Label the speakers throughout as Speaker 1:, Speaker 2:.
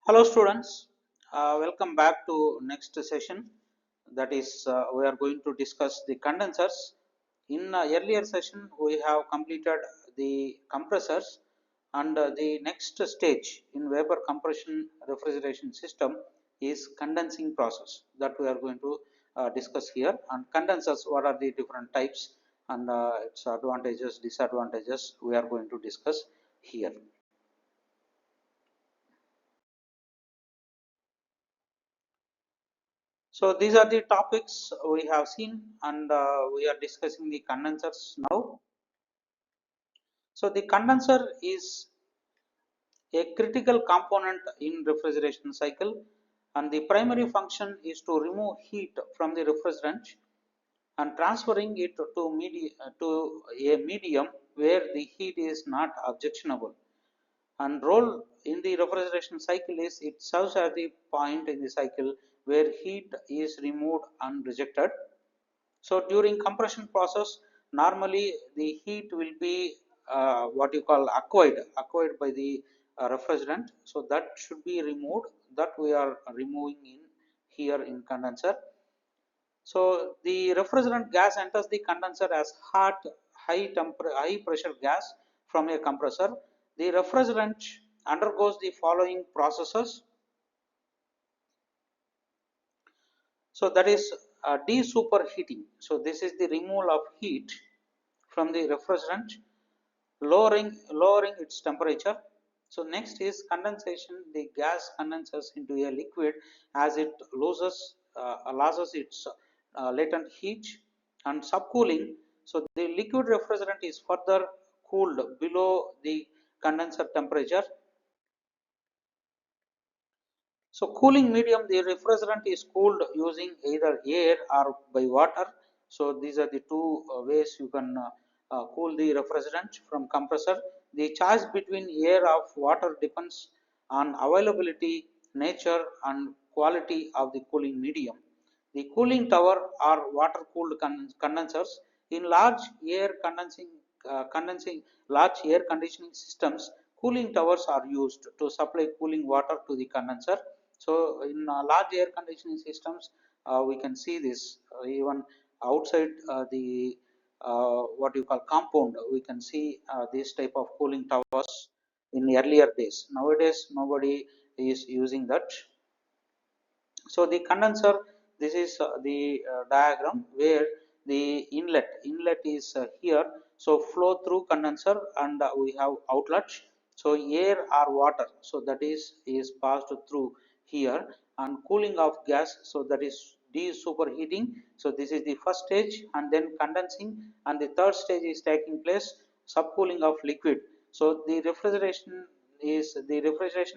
Speaker 1: Hello students, welcome back to next session. That is, we are going to discuss the condensers. In earlier session, we have completed the compressors, and the next stage in vapor compression refrigeration system is condensing process that we are going to discuss here. And condensers, what are the different types and its advantages, disadvantages, we are going to discuss here. So these are the topics we have seen, and we are discussing the condensers now. So the condenser is a critical component in refrigeration cycle, and the primary function is to remove heat from the refrigerant and transferring it to a medium where the heat is not objectionable. And role in the refrigeration cycle is it serves as the point in the cycle where heat is removed and rejected. So during compression process, normally the heat will be what you call acquired by the refrigerant. So that should be removed. That we are removing in here in condenser. So the refrigerant gas enters the condenser as hot, high pressure gas from a compressor. The refrigerant undergoes the following processes. So that is de-superheating. So this is the removal of heat from the refrigerant, lowering its temperature. So next is condensation. The gas condenses into a liquid as it loses its latent heat. And subcooling. So the liquid refrigerant is further cooled below the condenser temperature. So cooling medium, the refrigerant is cooled using either air or by water. So these are the two ways you can cool the refrigerant from compressor. The choice between air or water depends on availability, nature and quality of the cooling medium. The cooling tower or water cooled condensers in large air conditioning systems, cooling towers are used to supply cooling water to the condenser. So in large air conditioning systems, we can see this even outside the what you call compound. We can see this type of cooling towers in earlier days. Nowadays, nobody is using that. So the condenser, this is the diagram where the inlet is here. So flow through condenser, and we have outlet. So air or water, so that is passed through here, and cooling of gas, so that is de-superheating. So this is the first stage, and then condensing, and the third stage is taking place, subcooling of liquid. So the refrigeration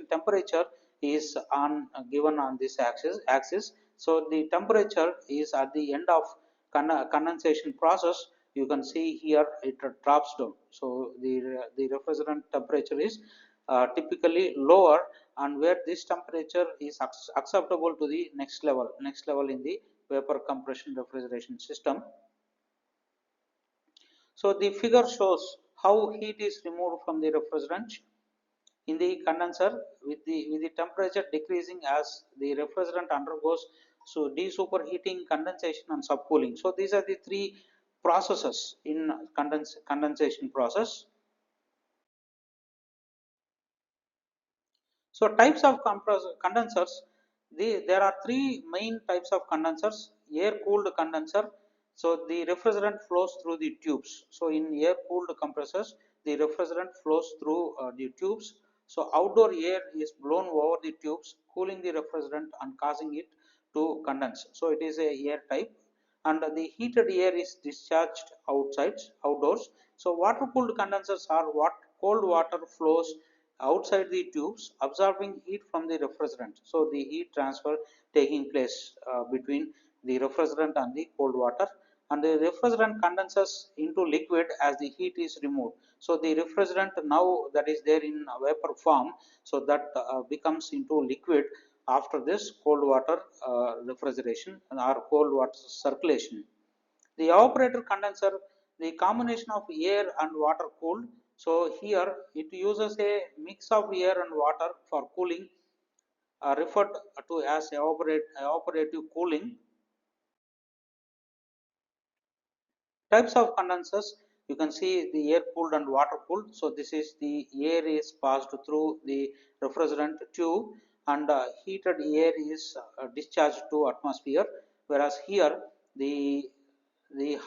Speaker 1: temperature is on given on this axis. So the temperature is at the end of condensation process. You can see here it drops down. So the refrigerant temperature is typically lower, and where this temperature is acceptable to the next level in the vapor compression refrigeration system. So the figure shows how heat is removed from the refrigerant in the condenser with the temperature decreasing as the refrigerant undergoes so de-superheating, condensation and subcooling. So these are the three processes in condensation process. So types of condensers, there are three main types of condensers. Air cooled condenser, so the refrigerant flows through the tubes. So in air cooled compressors, the refrigerant flows through the tubes. So outdoor air is blown over the tubes, cooling the refrigerant and causing it to condense. So it is a air type, and the heated air is discharged outdoors. So water cooled condensers are what cold water flows outside the tubes, absorbing heat from the refrigerant. So the heat transfer taking place between the refrigerant and the cold water, and the refrigerant condenses into liquid as the heat is removed. So the refrigerant now that is there in vapor form, so that becomes into liquid after this cold water refrigeration or cold water circulation. The evaporator condenser, the combination of air and water cooled. So here it uses a mix of air and water for cooling. referred to as evaporative cooling. Types of condensers, you can see the air cooled and water cooled. So this is the air is passed through the refrigerant tube, and heated air is discharged to atmosphere, whereas here the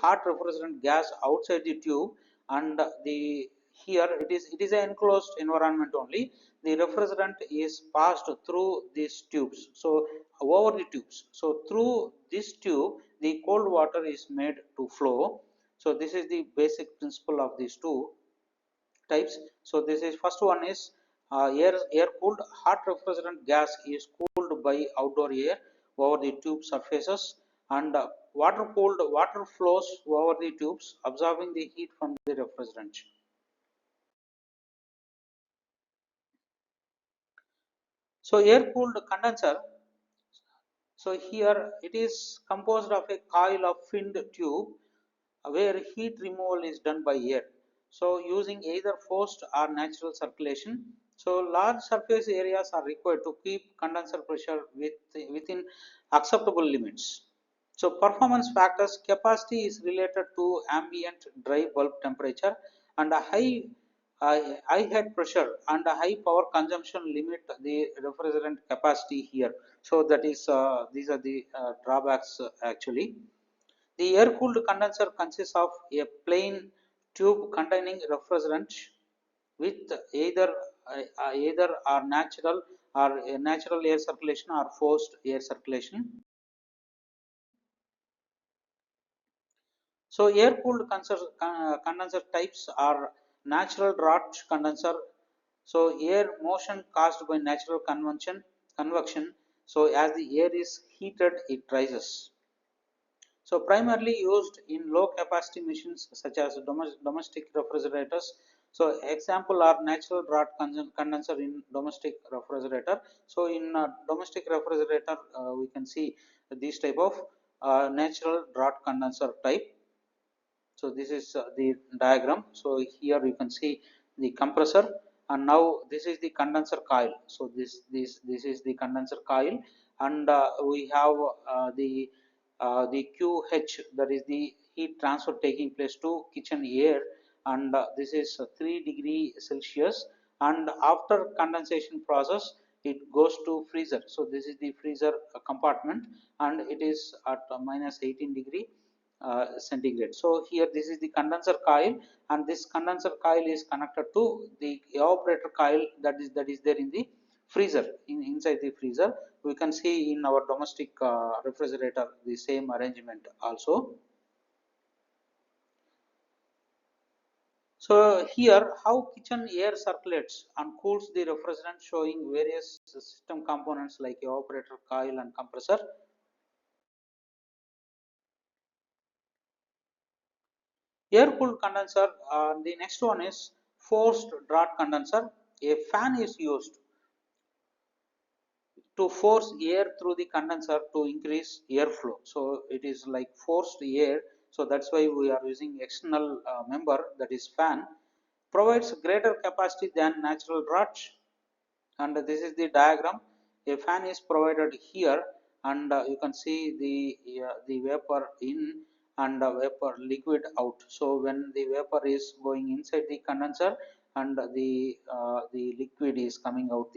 Speaker 1: hot refrigerant gas outside the tube, and the here it is an enclosed environment only. The refrigerant is passed through these tubes, so over the tubes. So through this tube the cold water is made to flow. So this is the basic principle of these two types. So this is first one is air cooled. Hot refrigerant gas is cooled by outdoor air over the tube surfaces, and water cooled water flows over the tubes, absorbing the heat from the refrigerant. So air cooled condenser. So here it is composed of a coil of finned tube where heat removal is done by air. So using either forced or natural circulation. So large surface areas are required to keep condenser pressure within acceptable limits. So performance factors, capacity is related to ambient dry bulb temperature, and a high head pressure and a high power consumption limit the refrigerant capacity here. So that is these are the drawbacks actually. The air-cooled condenser consists of a plain tube containing refrigerant with either or natural air circulation or forced air circulation. So air-cooled condenser types are natural draught condenser. So air motion caused by natural convection. So as the air is heated, it rises. So primarily used in low capacity machines such as domestic refrigerators. So example are natural draught condenser in domestic refrigerator. So in domestic refrigerator, we can see this type of natural draught condenser type. So this is the diagram. So here you can see the compressor, and now this is the condenser coil. So this is the condenser coil, and we have the QH, that is the heat transfer taking place to kitchen air, and this is 3 degree Celsius, and after condensation process it goes to freezer. So this is the freezer compartment, and it is at minus 18 degree centigrade. So here this is the condenser coil, and this condenser coil is connected to the evaporator coil that is there in the freezer. Inside the freezer we can see in our domestic refrigerator the same arrangement also. So here how kitchen air circulates and cools the refrigerant, showing various system components like evaporator coil and compressor. Air cooled condenser, the next one is forced draught condenser. A fan is used to force air through the condenser to increase airflow. So it is like forced air. So that's why we are using external member, that is fan. Provides greater capacity than natural draught, and this is the diagram. A fan is provided here, and you can see the vapor in and vapor liquid out. So when the vapor is going inside the condenser, and the liquid is coming out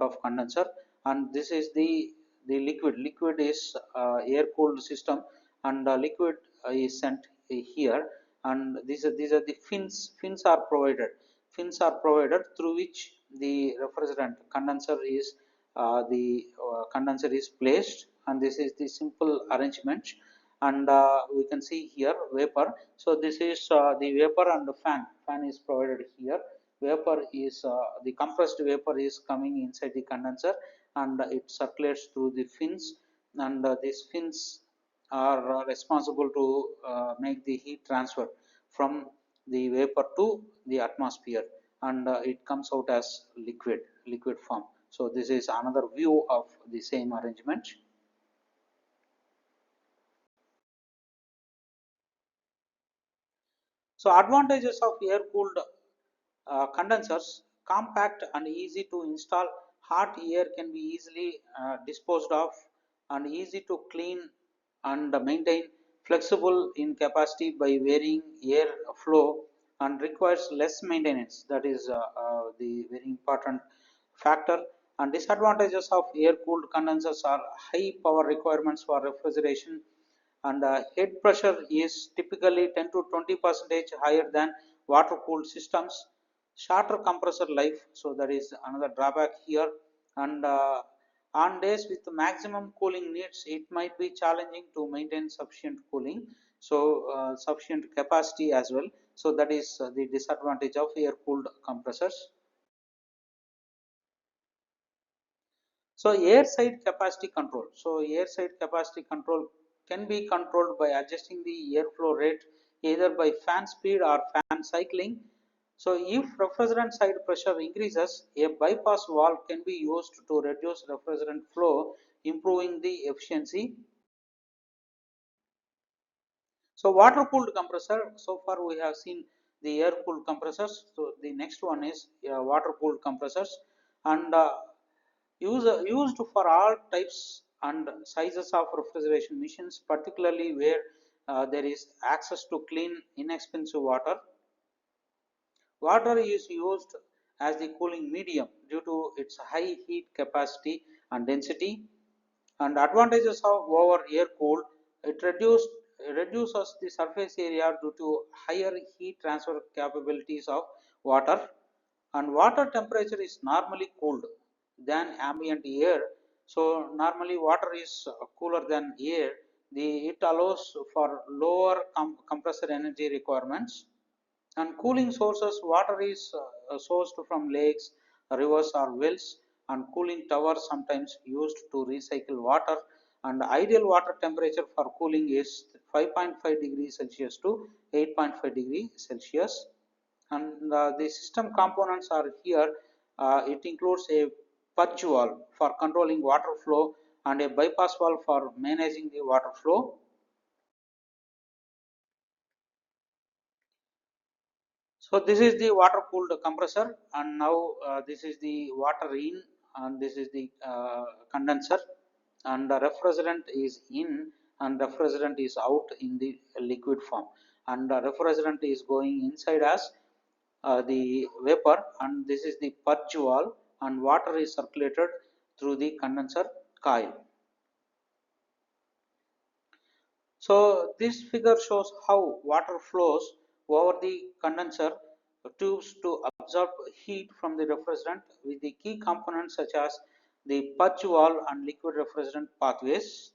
Speaker 1: of condenser, and this is the liquid is air cooled system, and liquid is sent here, and these are the fins are provided through which the refrigerant condenser is placed, and this is the simple arrangement, and we can see here vapor. So this is the vapor, and the fan is provided here. Vapor is the compressed vapor is coming inside the condenser, and it circulates through the fins, and these fins are responsible to make the heat transfer from the vapor to the atmosphere, and it comes out as liquid form. So this is another view of the same arrangement. So advantages of air cooled condensers: compact and easy to install, hot air can be easily disposed of and easy to clean and maintain, flexible in capacity by varying air flow and requires less maintenance. That is the very important factor. And disadvantages of air cooled condensers are high power requirements for refrigeration, and head pressure is typically 10 to 20 percentage higher than water cooled systems, shorter compressor life, so that is another drawback here. And on days with maximum cooling needs, it might be challenging to maintain sufficient cooling, so sufficient capacity as well. So that is the disadvantage of air cooled compressors. So air side capacity control. So air side capacity control can be controlled by adjusting the airflow rate either by fan speed or fan cycling. So if refrigerant side pressure increases, a bypass valve can be used to reduce refrigerant flow, improving the efficiency. So water cooled compressor, so far we have seen the air cooled compressors. So the next one is water cooled compressors, and used for all types and sizes of refrigeration machines, particularly where there is access to clean, inexpensive water. Water is used as the cooling medium due to its high heat capacity and density. And advantages of over air cooled, it reduces the surface area due to higher heat transfer capabilities of water, and water temperature is normally cooled than ambient air. So normally water is cooler than air. It allows for lower compressor energy requirements. And cooling sources, water is sourced from lakes, rivers or wells, and cooling towers sometimes used to recycle water. And ideal water temperature for cooling is 5.5 degrees Celsius to 8.5 degrees Celsius. And the system components are here. It includes a purge valve for controlling water flow and a bypass valve for managing the water flow. So this is the water cooled compressor, and now this is the water in, and this is the condenser, and the refrigerant is in and refrigerant is out in the liquid form, and the refrigerant is going inside as the vapor, and this is the purge valve, and water is circulated through the condenser coil. So this figure shows how water flows over the condenser tubes to absorb heat from the refrigerant with the key components such as the purge valve and liquid refrigerant pathways.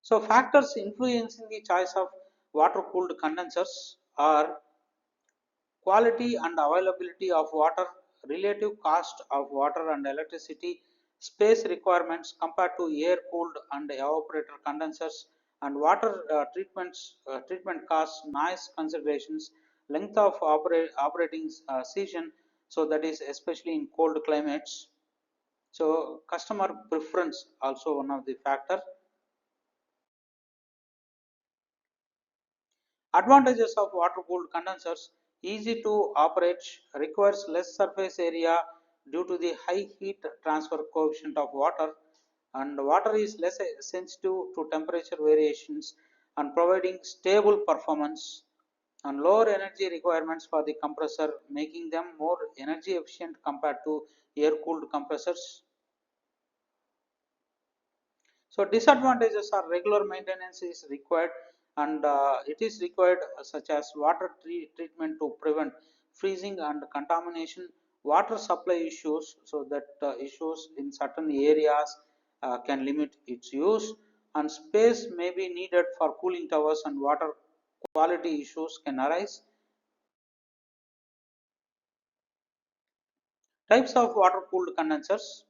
Speaker 1: So factors influencing the choice of water cooled condensers are quality and availability of water, relative cost of water and electricity, space requirements compared to air cooled and evaporator condensers, and water treatment costs, noise considerations, length of operating season, so that is especially in cold climates. So customer preference also one of the factor. Advantages of water-cooled condensers: easy to operate, requires less surface area due to the high heat transfer coefficient of water, and water is less sensitive to temperature variations and providing stable performance, and lower energy requirements for the compressor, making them more energy efficient compared to air-cooled compressors. So disadvantages are regular maintenance is required, and it is required such as water treatment to prevent freezing and contamination, water supply issues, so that issues in certain areas can limit its use, and space may be needed for cooling towers and water quality issues can arise. Types of water cooled condensers.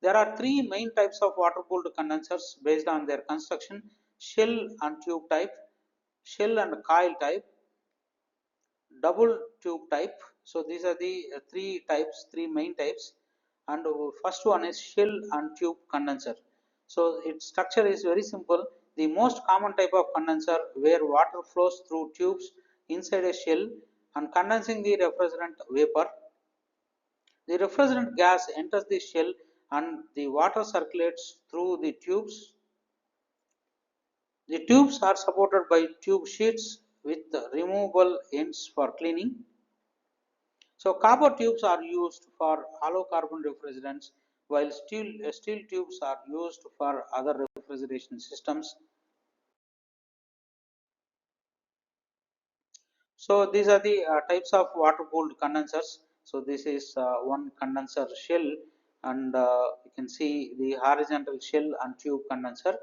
Speaker 1: There are three main types of water-cooled condensers based on their construction: shell and tube type, shell and coil type, double tube type. So these are the three main types. And first one is shell and tube condenser. So its structure is very simple. The most common type of condenser where water flows through tubes inside a shell and condensing the refrigerant vapor. The refrigerant gas enters the shell and the water circulates through the tubes. The tubes are supported by tube sheets with removable ends for cleaning. So copper tubes are used for hollow carbon refrigerants, while steel tubes are used for other refrigeration systems. So these are the types of water-cooled condensers. So this is one condenser shell, and you can see the horizontal shell and tube condenser.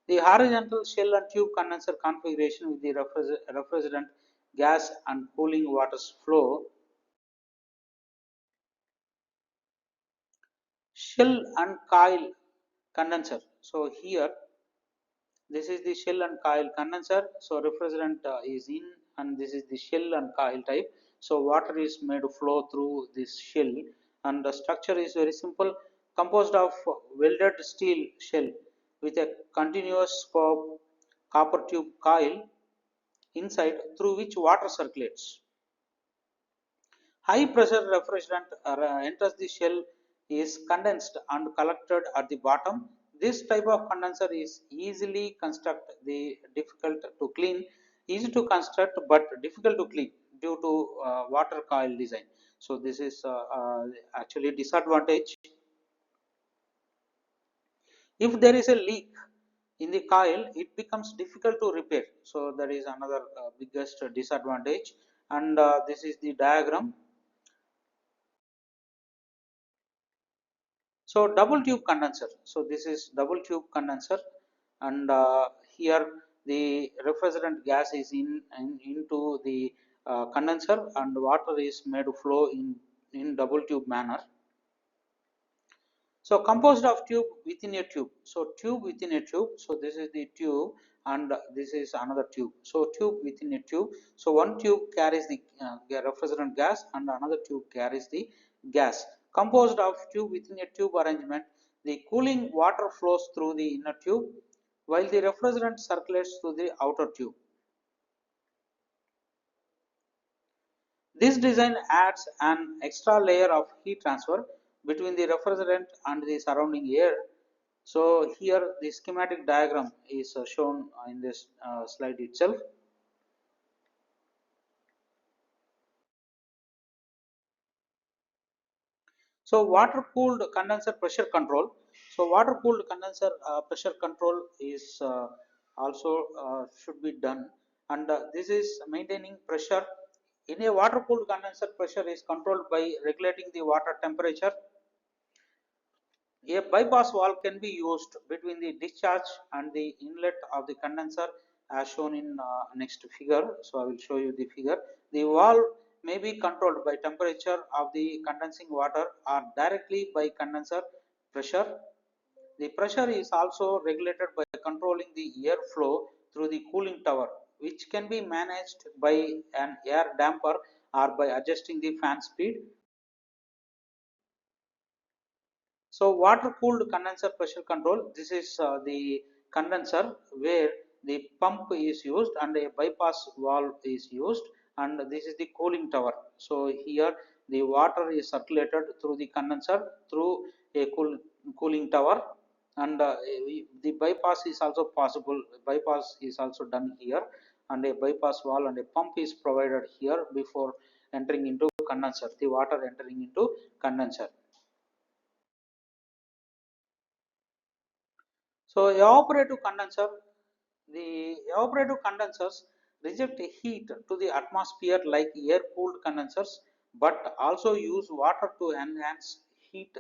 Speaker 1: The horizontal shell and tube condenser configuration with the refrigerant gas and cooling water's flow. Shell and coil condenser. So here this is the shell and coil condenser. So refrigerant is in, and this is the shell and coil type. So water is made to flow through this shell, and the structure is very simple, composed of welded steel shell with a continuous scope copper tube coil inside through which water circulates. High pressure refrigerant enters the shell, is condensed and collected at the bottom. This type of condenser is easily construct, the difficult to clean, easy to construct but difficult to clean due to water coil design. So this is actually disadvantage. If there is a leak in the coil, it becomes difficult to repair. So that is another biggest disadvantage. And this is the diagram. So double tube condenser. So this is double tube condenser, and here the refrigerant gas is into the condenser, and water is made to flow in double tube manner. So composed of tube within a tube. So tube within a tube. So this is the tube, and this is another tube. So tube within a tube. So one tube carries the refrigerant gas, and another tube carries the gas. Composed of tube within a tube arrangement. The cooling water flows through the inner tube, while the refrigerant circulates through the outer tube. This design adds an extra layer of heat transfer between the refrigerant and the surrounding air. So here the schematic diagram is shown in this slide itself. So water cooled condenser pressure control. So water cooled condenser pressure control is also should be done, and this is maintaining pressure. In a water cooled condenser, pressure is controlled by regulating the water temperature. A bypass valve can be used between the discharge and the inlet of the condenser as shown in next figure. So I will show you the figure. The valve may be controlled by temperature of the condensing water or directly by condenser pressure. The pressure is also regulated by controlling the air flow through the cooling tower, which can be managed by an air damper or by adjusting the fan speed. So water cooled condenser pressure control, this is the condenser where the pump is used and a bypass valve is used, and this is the cooling tower. So here the water is circulated through the condenser through a cooling tower, and the bypass is also possible, bypass is also done here, and a bypass valve and a pump is provided here before entering into condenser, the water entering into condenser. So evaporative condenser, the evaporative condensers reject heat to the atmosphere like air-cooled condensers, but also use water to enhance heat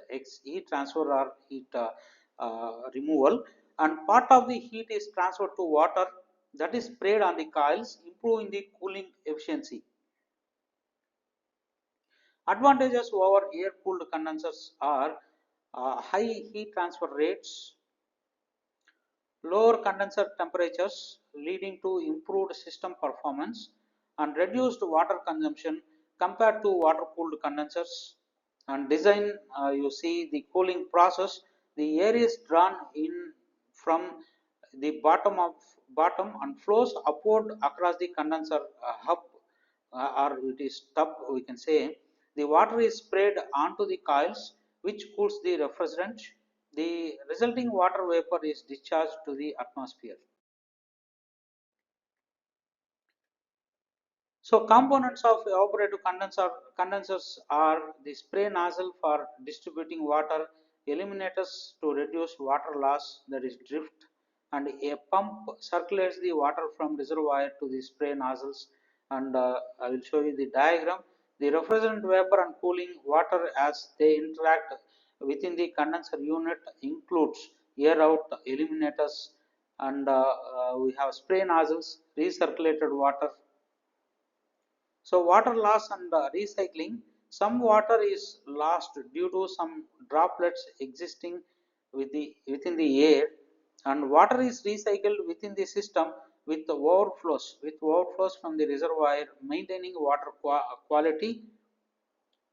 Speaker 1: transfer or heat removal. And part of the heat is transferred to water that is sprayed on the coils, improving the cooling efficiency. Advantages over air-cooled condensers are high heat transfer rates, lower condenser temperatures leading to improved system performance, and reduced water consumption compared to water cooled condensers. And design, you see the cooling process, the air is drawn in from the bottom and flows upward across the condenser hub, or it is tub we can say, The water is sprayed onto the coils, which cools the refrigerant. The resulting water vapor is discharged to the atmosphere. So components of evaporative condensers are the spray nozzle for distributing water, eliminators to reduce water loss, that is drift, and a pump circulates the water from reservoir to the spray nozzles. And I will show you the diagram. The refrigerant vapor and cooling water as they interact within the condenser unit includes air out eliminators, and we have spray nozzles, recirculated water. So water loss and recycling, some water is lost due to some droplets existing within the air, and water is recycled within the system with overflows from the reservoir, maintaining water quality.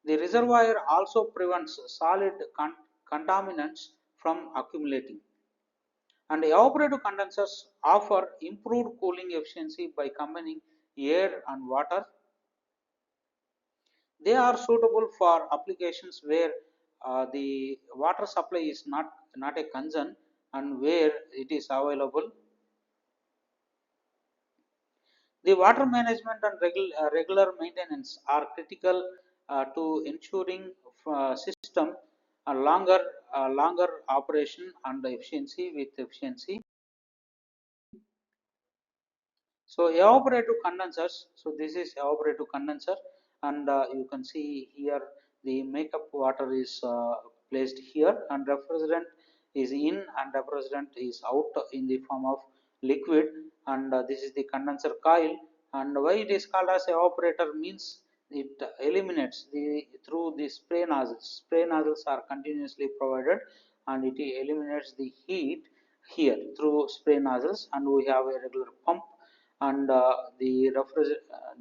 Speaker 1: The reservoir also prevents solid contaminants from accumulating. And evaporative condensers offer improved cooling efficiency by combining air and water. They are suitable for applications where the water supply is not a concern and where it is available. The water management and regular maintenance are critical to ensuring system a longer operation and efficiency with efficiency. So evaporative condensers, so this is evaporative condenser, and you can see here the makeup water is placed here, and refrigerant is in and refrigerant is out in the form of liquid, and this is the condenser coil. And why it is called as evaporator means it eliminates the through the spray nozzles. Spray nozzles are continuously provided, and it eliminates the heat here through spray nozzles, and we have a regular pump, and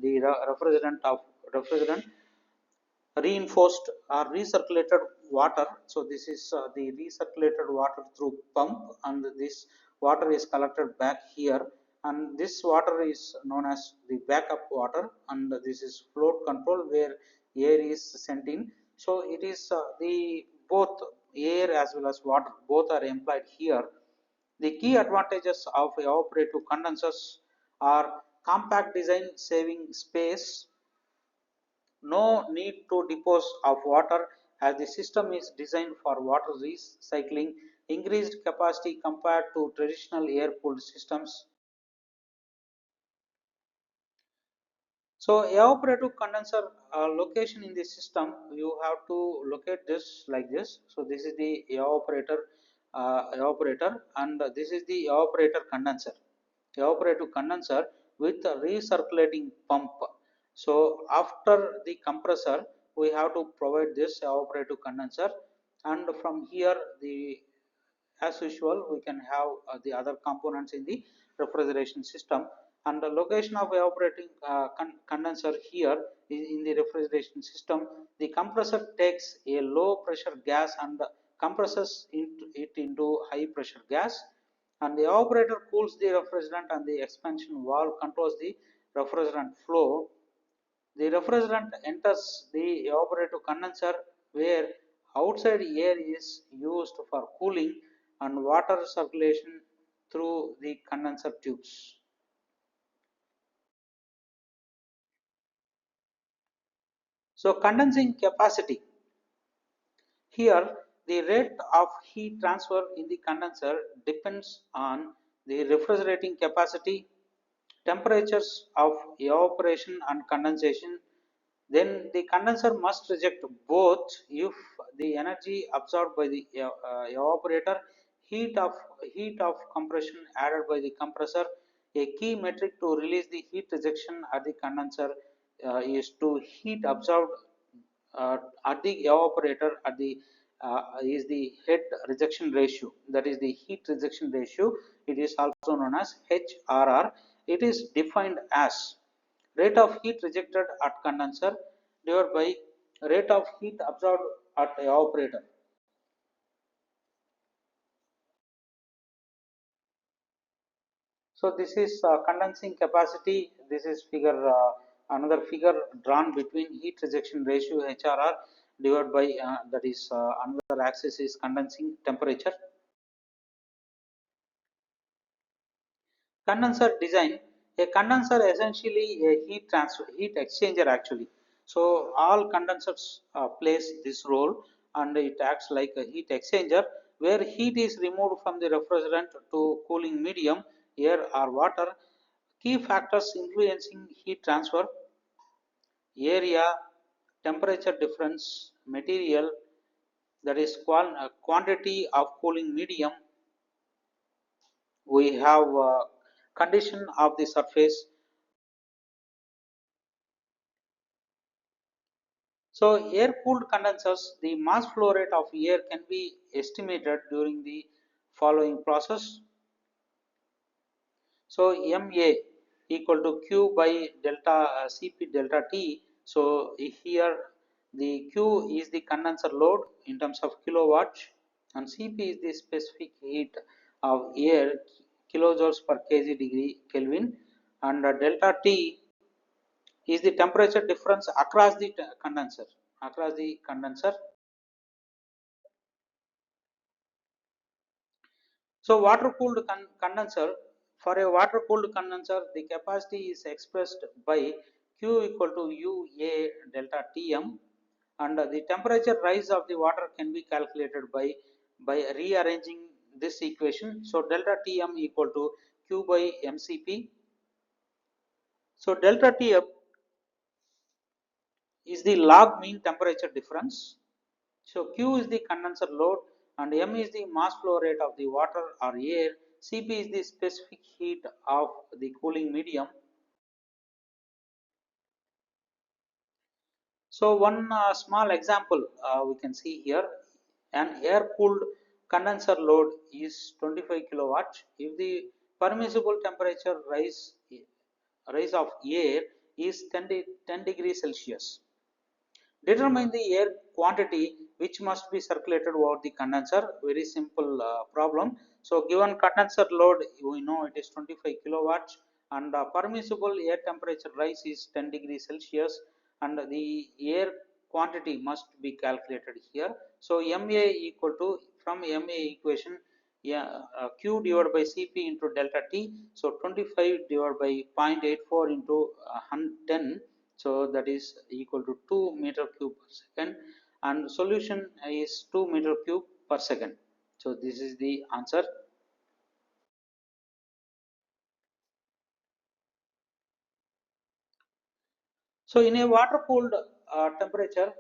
Speaker 1: refrigerant of refrigerant reinforced or recirculated water. So this is the recirculated water through pump, and this water is collected back here, and this water is known as the backup water, and this is float control where air is sent in. So it is the both air as well as water both are employed here. The key advantages of evaporative condensers are compact design, saving space, no need to dispose of water as the system is designed for water recycling, increased capacity compared to traditional air cooled systems. So evaporative condenser location in the system, you have to locate this like this. So this is the evaporator, and this is the evaporative condenser with a recirculating pump. So after the compressor, we have to provide this evaporative condenser, and from here the as usual we can have the other components in the refrigeration system. And the location of evaporating condenser here is in the refrigeration system. The compressor takes a low pressure gas and compresses it into high pressure gas, and the evaporator cools the refrigerant, and the expansion valve controls the refrigerant flow. The refrigerant enters the evaporative condenser where outside air is used for cooling and water circulation through the condenser tubes. So condensing capacity. Here the rate of heat transfer in the condenser depends on the refrigerating capacity, temperatures of evaporation and condensation. Then the condenser must reject both if the energy absorbed by the evaporator, heat of heat of compression added by the compressor. A key metric to release the heat rejection at the condenser is to heat absorbed uh, at the evaporator at the is the head rejection ratio, that is the heat rejection ratio. It is also known as HRR. It is defined as rate of heat rejected at condenser divided by rate of heat absorbed at evaporator. So this is condensing capacity. This is figure another figure drawn between heat rejection ratio HRR divided by that is another axis is condensing temperature. Condenser design. A condenser essentially a heat exchanger actually. So all condensers plays this role, and it acts like a heat exchanger where heat is removed from the refrigerant to cooling medium, air or water. Key factors influencing heat transfer: area, temperature difference, material, that is quantity of cooling medium. We have condition of the surface. So air-cooled condensers, the mass flow rate of air can be estimated during the following process. So MA equal to Q by delta Cp delta T. So here the Q is the condenser load in terms of kilowatts, and Cp is the specific heat of air, kilojoules per kg degree Kelvin, and delta T is the temperature difference across the condenser. So water cooled condenser, for a water cooled condenser, the capacity is expressed by Q equal to UA delta Tm, and the temperature rise of the water can be calculated by rearranging this equation. So delta Tm equal to Q by mCp. So delta Tm is the log mean temperature difference. So Q is the condenser load and M is the mass flow rate of the water or air. Cp is the specific heat of the cooling medium. So one small example we can see here, an air cooled condenser load is 25 kilowatts. If the permissible temperature rise of air is 10 degrees Celsius, determine the air quantity which must be circulated over the condenser. Very simple problem. So given condenser load, we know it is 25 kilowatts, and permissible air temperature rise is 10 degrees Celsius, and the air quantity must be calculated here. So MA equal to, from MA equation, yeah, Q divided by Cp into delta T. So 25 divided by 0.84 into 10, so that is equal to 2 meter cube per second, and solution is 2 meter cube per second. So this is the answer. So in a water cooled temperature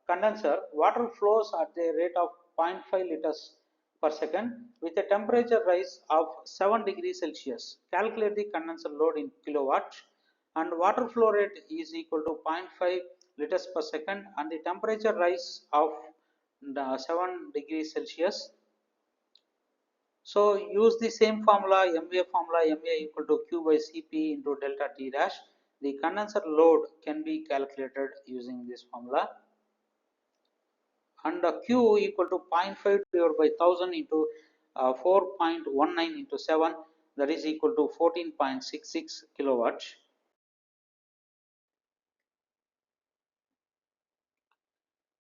Speaker 1: condenser, water flows at the rate of 0.5 liters per second with a temperature rise of 7 degrees Celsius. Calculate the condenser load in kilowatts, and water flow rate is equal to 0.5 liters per second and the temperature rise of 7 degrees Celsius. So use the same formula, MA equal to Q by Cp into delta T dash. The condenser load can be calculated using this formula, and Q equal to 0.5 divided by 1000 into 4.19 into 7, that is equal to 14.66 kilowatts.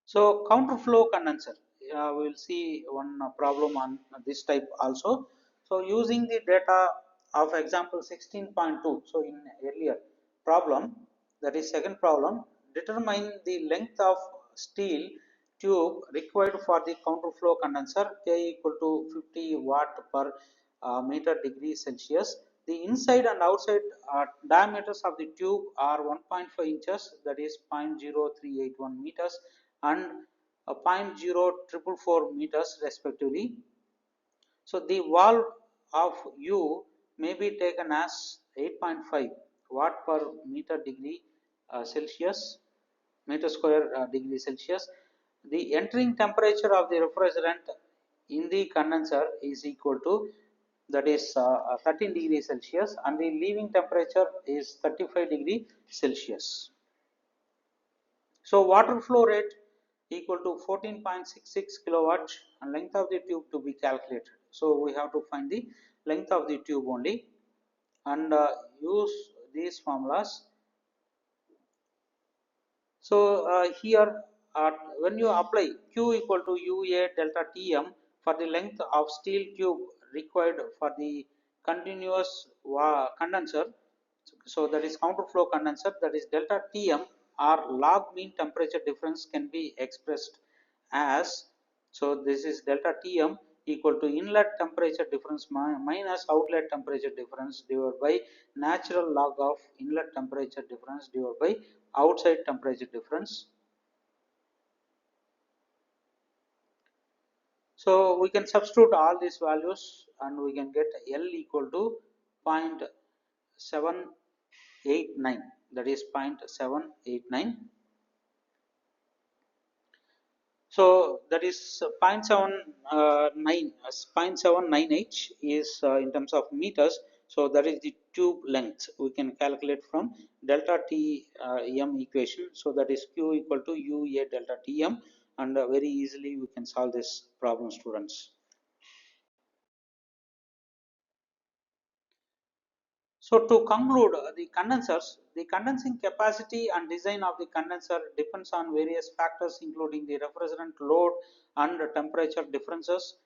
Speaker 1: So counterflow condenser, we will see one problem on this type also. So using the data of example 16.2, so in earlier problem, that is second problem, determine the length of steel tube required for the counterflow condenser, K equal to 50 watt per meter degree Celsius. The inside and outside diameters of the tube are 1.5 inches, that is 0.0381 meters, and 0.0444 meters respectively. So the valve of U may be taken as 8.5 watt per meter degree Celsius, meter square degree Celsius. The entering temperature of the refrigerant in the condenser is equal to, that is 13 degrees Celsius, and the leaving temperature is 35 degree Celsius. So water flow rate equal to 14.66 kilowatts and length of the tube to be calculated. So we have to find the length of the tube only and use these formulas. So here when you apply Q equal to UA delta Tm for the length of steel tube required for the continuous condenser, so that is counter flow condenser, that is delta Tm or log mean temperature difference can be expressed as, so this is delta Tm equal to inlet temperature difference minus outlet temperature difference divided by natural log of inlet temperature difference divided by outside temperature difference. So we can substitute all these values and we can get L equal to 0.789, that is 0.789. So that is 0.798 is in terms of meters. So that is the tube length. We can calculate from delta T m equation. So that is Q equal to UA delta Tm, and very easily we can solve this problem, students. So to conclude, the condensing capacity and design of the condenser depends on various factors including the refrigerant load and temperature differences.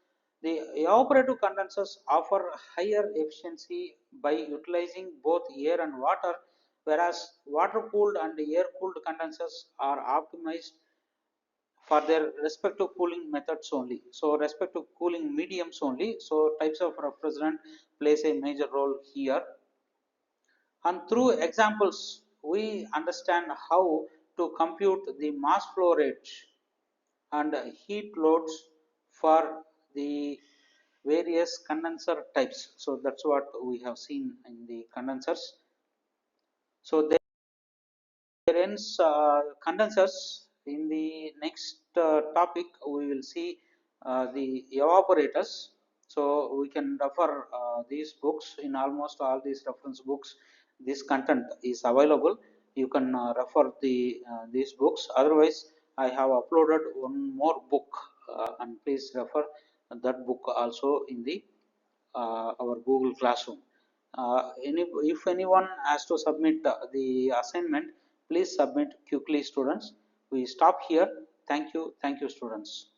Speaker 1: The evaporative condensers offer higher efficiency by utilizing both air and water, whereas water-cooled and air-cooled condensers are optimized for their respective cooling methods only. So respective cooling mediums only. So types of refrigerant plays a major role here, and through examples we understand how to compute the mass flow rate and heat loads for the various condenser types. So that's what we have seen in the condensers. So there ends condensers. In the next topic we will see the evaporators. So we can refer these books. In almost all these reference books this content is available. You can refer these books. Otherwise I have uploaded one more book, and please refer that book also in the our Google Classroom. If anyone has to submit the assignment, please submit quickly, students. We stop here. Thank you, students.